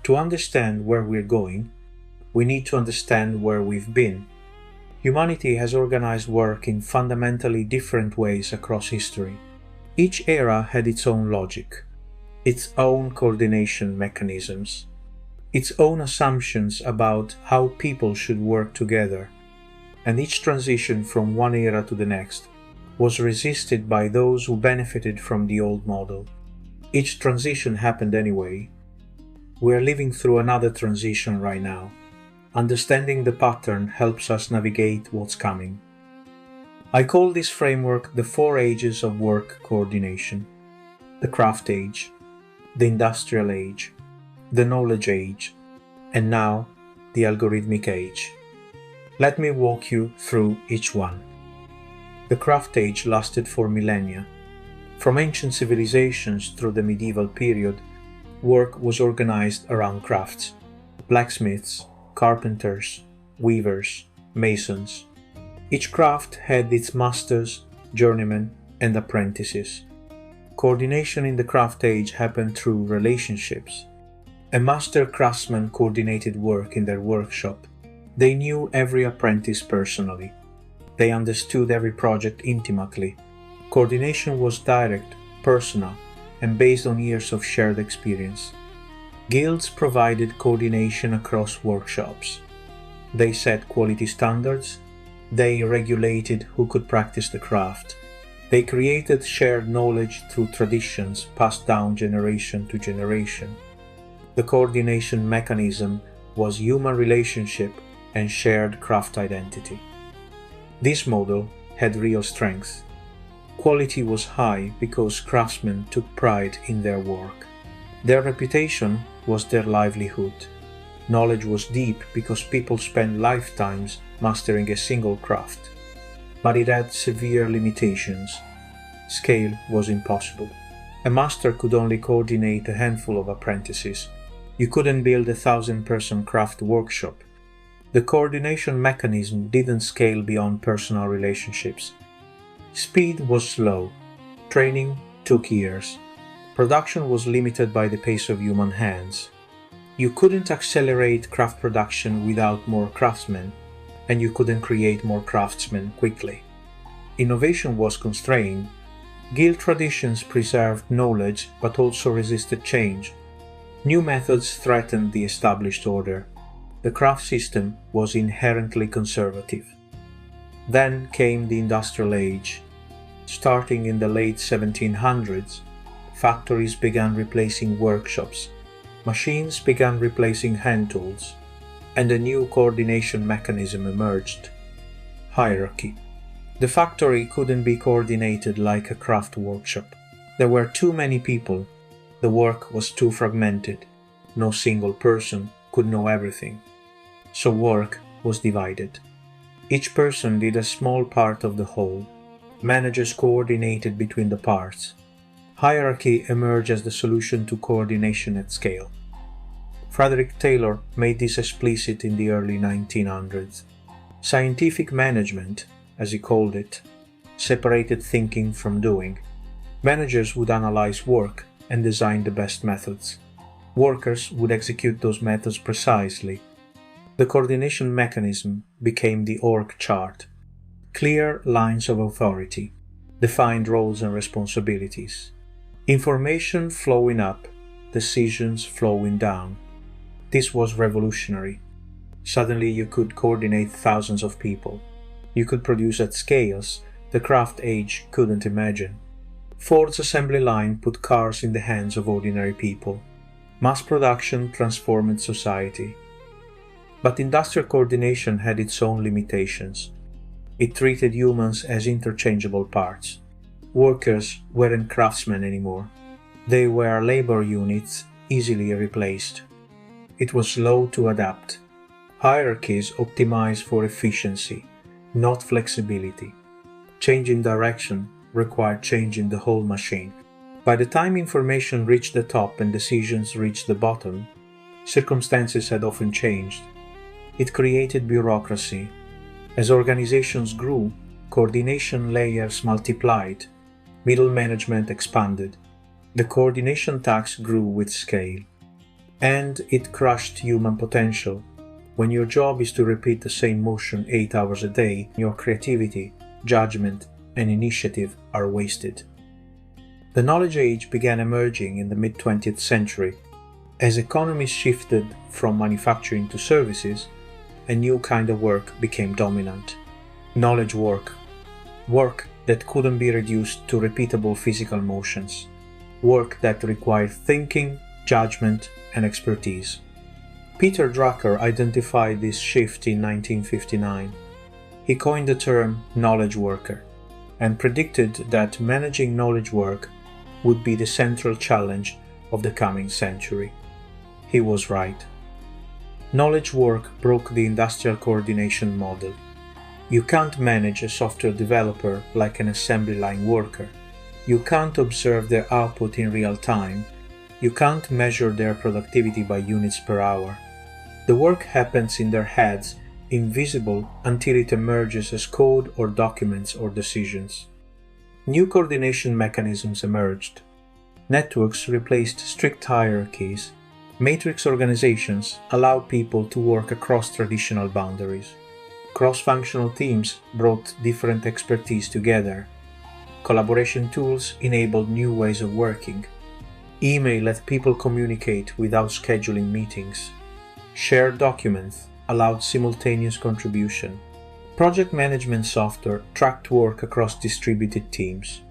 To understand where we're going, we need to understand where we've been. Humanity has organized work in fundamentally different ways across history. Each era had its own logic, its own coordination mechanisms, its own assumptions about how people should work together, and each transition from one era to the next was resisted by those who benefited from the old model. Each transition happened anyway. We're living through another transition right now. Understanding the pattern helps us navigate what's coming. I call this framework the 4 ages of work coordination: the craft age, the industrial age, the knowledge age, and now the algorithmic age. Let me walk you through each one. The craft age lasted for millennia. From ancient civilizations through the medieval period, work was organized around crafts: blacksmiths, carpenters, weavers, masons. Each craft had its masters, journeymen, and apprentices. Coordination in the craft age happened through relationships. A master craftsman coordinated work in their workshop. They knew every apprentice personally. They understood every project intimately. Coordination was direct, personal, and based on years of shared experience. Guilds provided coordination across workshops. They set quality standards. They regulated who could practice the craft. They created shared knowledge through traditions passed down generation to generation. The coordination mechanism was human relationship and shared craft identity. This model had real strength. Quality was high because craftsmen took pride in their work. Their reputation was their livelihood. Knowledge was deep because people spent lifetimes mastering a single craft. But it had severe limitations. Scale was impossible. A master could only coordinate a handful of apprentices. You couldn't build a 1,000-person craft workshop. The coordination mechanism didn't scale beyond personal relationships. Speed was slow. Training took years. Production was limited by the pace of human hands. You couldn't accelerate craft production without more craftsmen, and you couldn't create more craftsmen quickly. Innovation was constrained. Guild traditions preserved knowledge but also resisted change. New methods threatened the established order. The craft system was inherently conservative. Then came the industrial age. Starting in the late 1700s, factories began replacing workshops. Machines began replacing hand tools, and a new coordination mechanism emerged: hierarchy. The factory couldn't be coordinated like a craft workshop. There were too many people. The work was too fragmented. No single person could know everything. So work was divided. Each person did a small part of the whole. Managers coordinated between the parts. Hierarchy emerged as the solution to coordination at scale. Frederick Taylor made this explicit in the early 1900s. Scientific management, as he called it, separated thinking from doing. Managers would analyze work and design the best methods. Workers would execute those methods precisely. The coordination mechanism became the org chart. Clear lines of authority, defined roles and responsibilities. Information flowing up, decisions flowing down. This was revolutionary. Suddenly you could coordinate thousands of people. You could produce at scales the craft age couldn't imagine. Ford's assembly line put cars in the hands of ordinary people. Mass production transformed society. But industrial coordination had its own limitations. It treated humans as interchangeable parts. Workers weren't craftsmen anymore. They were labor units easily replaced. It was slow to adapt. Hierarchies optimized for efficiency, not flexibility. Change in direction required change in the whole machine. By the time information reached the top and decisions reached the bottom, circumstances had often changed. It created bureaucracy. As organizations grew, coordination layers multiplied. Middle management expanded. The coordination tax grew with scale. And it crushed human potential. When your job is to repeat the same motion 8 hours a day, your creativity, judgment, and initiative are wasted. The knowledge age began emerging in the mid-20th century. As economies shifted from manufacturing to services, a new kind of work became dominant. Knowledge work. Work that couldn't be reduced to repeatable physical motions. Work that required thinking, judgment, and expertise. Peter Drucker identified this shift in 1959. He coined the term knowledge worker and predicted that managing knowledge work would be the central challenge of the coming century. He was right. Knowledge work broke the industrial coordination model. You can't manage a software developer like an assembly line worker. You can't observe their output in real time. You can't measure their productivity by units per hour. The work happens in their heads, invisible until it emerges as code or documents or decisions. New coordination mechanisms emerged. Networks replaced strict hierarchies. Matrix organizations allowed people to work across traditional boundaries. Cross-functional teams brought different expertise together. Collaboration tools enabled new ways of working. Email let people communicate without scheduling meetings. Shared documents allowed simultaneous contribution. Project management software tracked work across distributed teams.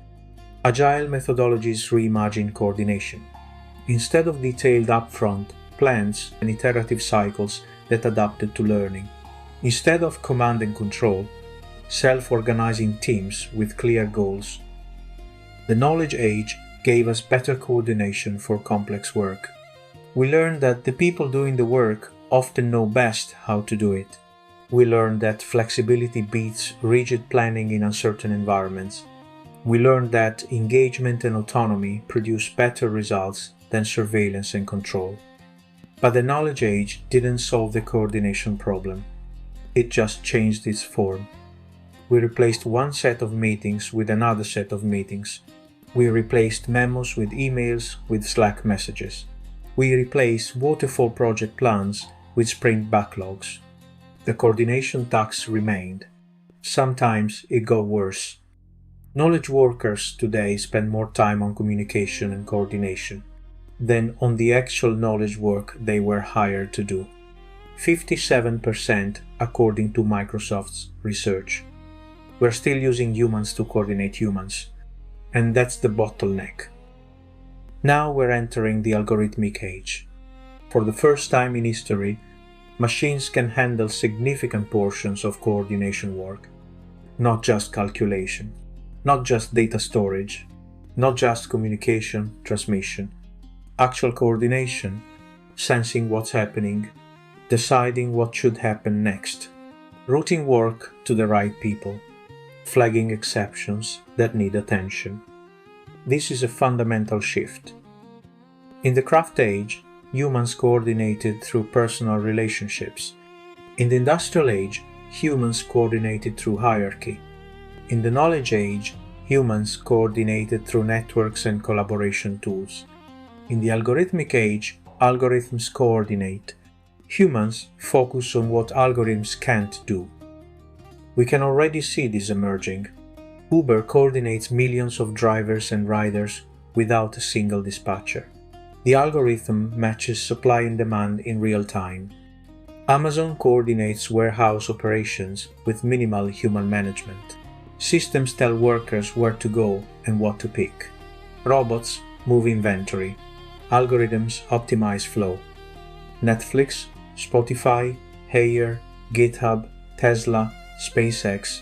Agile methodologies reimagined coordination. Instead of detailed upfront plans and iterative cycles that adapted to learning. Instead of command and control, self-organizing teams with clear goals. The knowledge age gave us better coordination for complex work. We learned that the people doing the work often know best how to do it. We learned that flexibility beats rigid planning in uncertain environments. We learned that engagement and autonomy produce better results than surveillance and control. But the knowledge age didn't solve the coordination problem. It just changed its form. We replaced one set of meetings with another set of meetings. We replaced memos with emails with Slack messages. We replaced waterfall project plans with sprint backlogs. The coordination tax remained. Sometimes it got worse. Knowledge workers today spend more time on communication and coordination than on the actual knowledge work they were hired to do. 57% according to Microsoft's research. We're still using humans to coordinate humans, and that's the bottleneck. Now we're entering the algorithmic age. For the first time in history, machines can handle significant portions of coordination work, not just calculation, not just data storage, not just communication, transmission, actual coordination, sensing what's happening, deciding what should happen next, routing work to the right people, flagging exceptions that need attention. This is a fundamental shift. In the craft age, humans coordinated through personal relationships. In the industrial age, humans coordinated through hierarchy. In the knowledge age, humans coordinated through networks and collaboration tools. In the algorithmic age, algorithms coordinate. Humans focus on what algorithms can't do. We can already see this emerging. Uber coordinates millions of drivers and riders without a single dispatcher. The algorithm matches supply and demand in real time. Amazon coordinates warehouse operations with minimal human management. Systems tell workers where to go and what to pick. Robots move inventory. Algorithms optimize flow. Netflix, Spotify, Haier, GitHub, Tesla, SpaceX,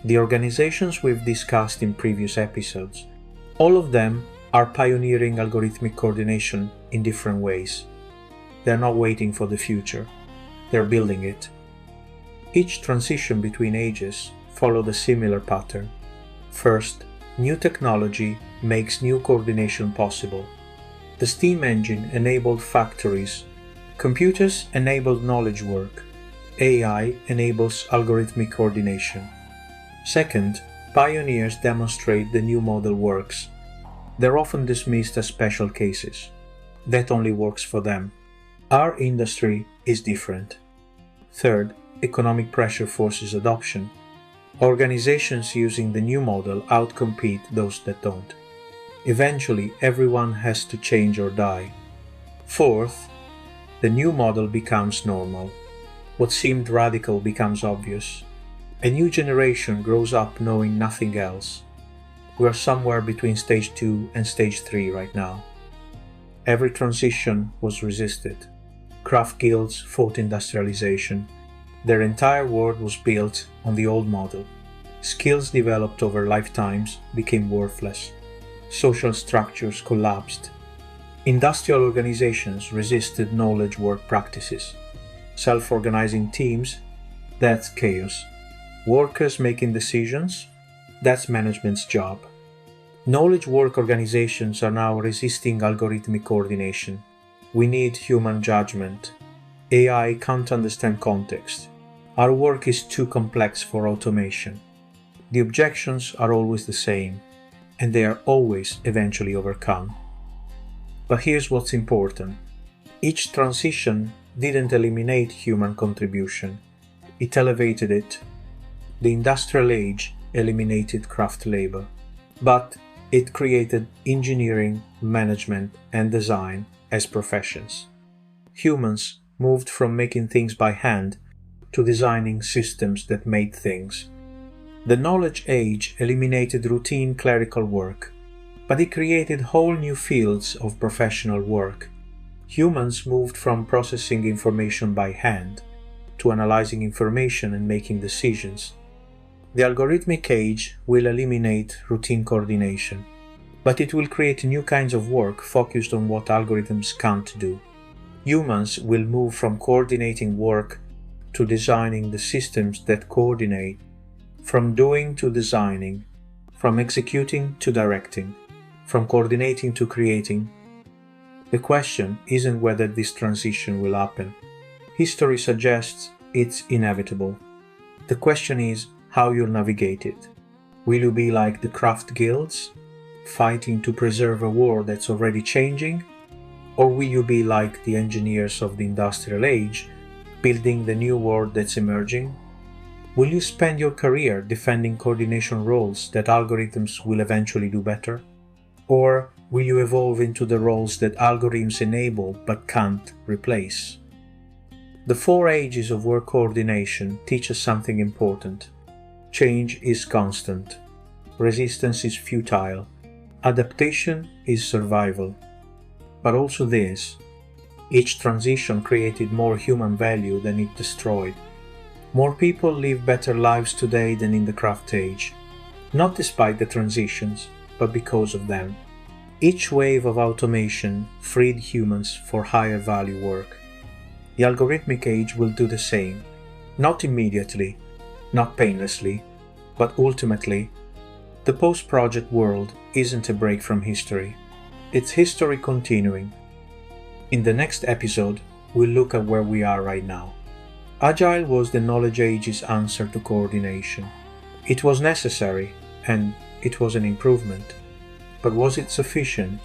the organizations we've discussed in previous episodes, all of them are pioneering algorithmic coordination in different ways. They're not waiting for the future, they're building it. Each transition between ages followed a similar pattern. First, new technology makes new coordination possible. The steam engine enabled factories. Computers enabled knowledge work. AI enables algorithmic coordination. Second, pioneers demonstrate the new model works. They're often dismissed as special cases. That only works for them. Our industry is different. Third, economic pressure forces adoption. Organizations using the new model outcompete those that don't. Eventually, everyone has to change or die. Fourth, the new model becomes normal. What seemed radical becomes obvious. A new generation grows up knowing nothing else. We are somewhere between stage 2 and stage 3 right now. Every transition was resisted. Craft guilds fought industrialization. Their entire world was built on the old model. Skills developed over lifetimes became worthless. Social structures collapsed. Industrial organizations resisted knowledge work practices. Self-organizing teams, that's chaos. Workers making decisions, that's management's job. Knowledge work organizations are now resisting algorithmic coordination. We need human judgment. AI can't understand context. Our work is too complex for automation. The objections are always the same, and they are always eventually overcome. But here's what's important. Each transition didn't eliminate human contribution. It elevated it. The industrial age eliminated craft labor, but it created engineering, management, and design as professions. Humans moved from making things by hand to designing systems that made things. The knowledge age eliminated routine clerical work, but it created whole new fields of professional work. Humans moved from processing information by hand to analyzing information and making decisions. The algorithmic age will eliminate routine coordination, but it will create new kinds of work focused on what algorithms can't do. Humans will move from coordinating work to designing the systems that coordinate, from doing to designing, from executing to directing, from coordinating to creating. The question isn't whether this transition will happen. History suggests it's inevitable. The question is how you'll navigate it. Will you be like the craft guilds, fighting to preserve a world that's already changing? Or will you be like the engineers of the industrial age, building the new world that's emerging? Will you spend your career defending coordination roles that algorithms will eventually do better? Or will you evolve into the roles that algorithms enable but can't replace? The 4 ages of work coordination teach us something important. Change is constant. Resistance is futile. Adaptation is survival. But also this: each transition created more human value than it destroyed. More people live better lives today than in the craft age, not despite the transitions, but because of them. Each wave of automation freed humans for higher value work. The algorithmic age will do the same, not immediately, not painlessly, but ultimately. The post-project world isn't a break from history. It's history continuing. In the next episode, we'll look at where we are right now. Agile was the knowledge age's answer to coordination. It was necessary, and it was an improvement. But was it sufficient?